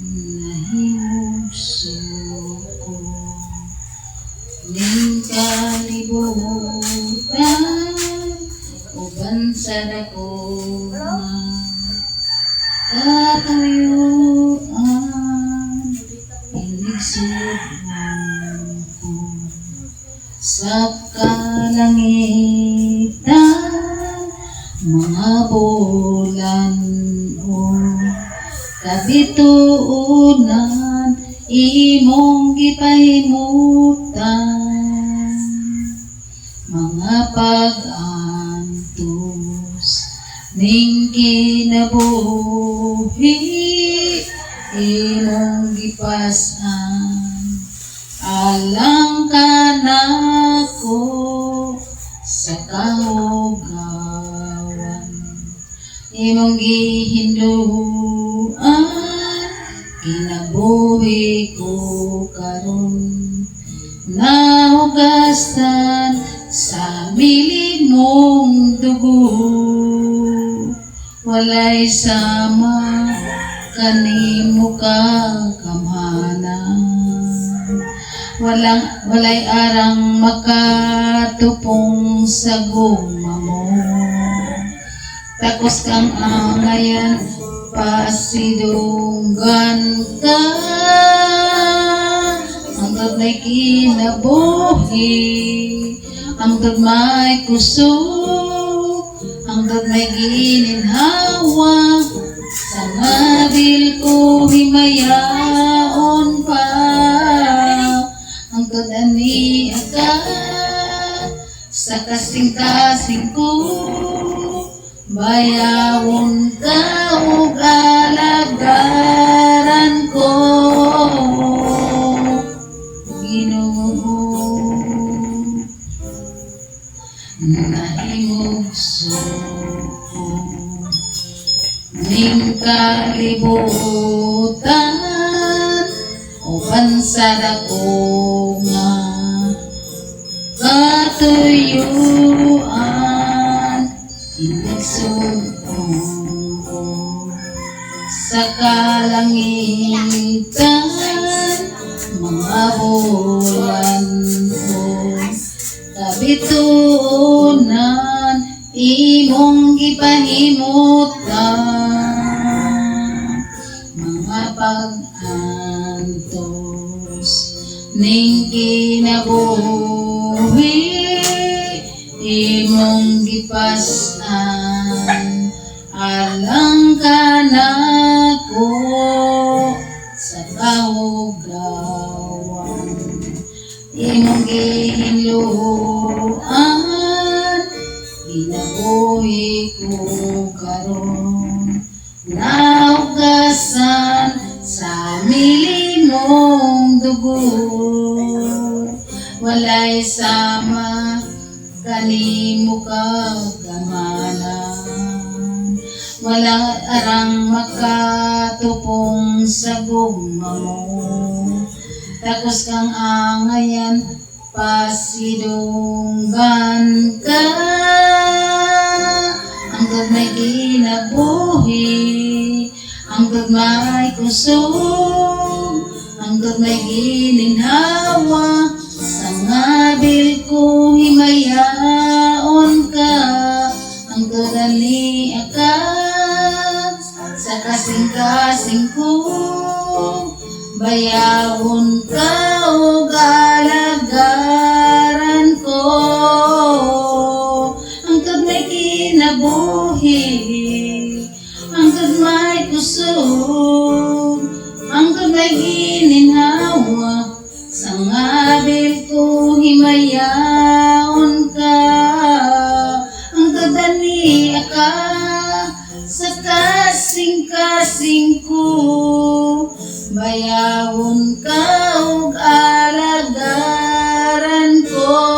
nahimugso ko ning kalibutan uban sa dako nga katuyuan inigsugdan ko sa kalangitan mga bulan o kabituunan imong gipahimutan mga pag-antos ning kinabuhi imong gipas-an alang ka nako sa kahugawan imong gihinduan kinabuhi ko karon nahugasan sa milig mong dugo walay sama kanimo kagamhanan walay arang makatupong sa guma mo takos kang angayan pasidunggan ka hanggang may kinabuhi hanggang may kusog hanggang may gininhawa sa nabil ko himayaon pa hanggang ani agad sa kasing-kasing ko bayawon ka ug alagaran ko Ginoo nahimugso ko ning kalibutan uban sa dako nga katuyuan inigsugdan ko sa kalangitan mga bulan ko kabituunan imong gipahimutan mga pag-antos ning kinabuhi imong gipas-an alang ka nako sa kahugawan imong gihinluan kinabuhi ko karon nahugasan sa milig mong dugo walay sama kanimo kagamanan walang arang makatupong sa guma mo takos kang angayan pasidunggan ka hanggang may kinabuhi hanggang may kusog hanggang may gininhawa sa ngabil ko himayaon ka hanggang ani agad sa kasing-kasing ko bayawon ka ug alagaran ko hanggang may kinabuhi hanggang may kusog hanggang may gininhawa sa ngabil ko himayaon ka hanggang ani ka sa kasing-kasing ko bayawon ka ug alagaran ko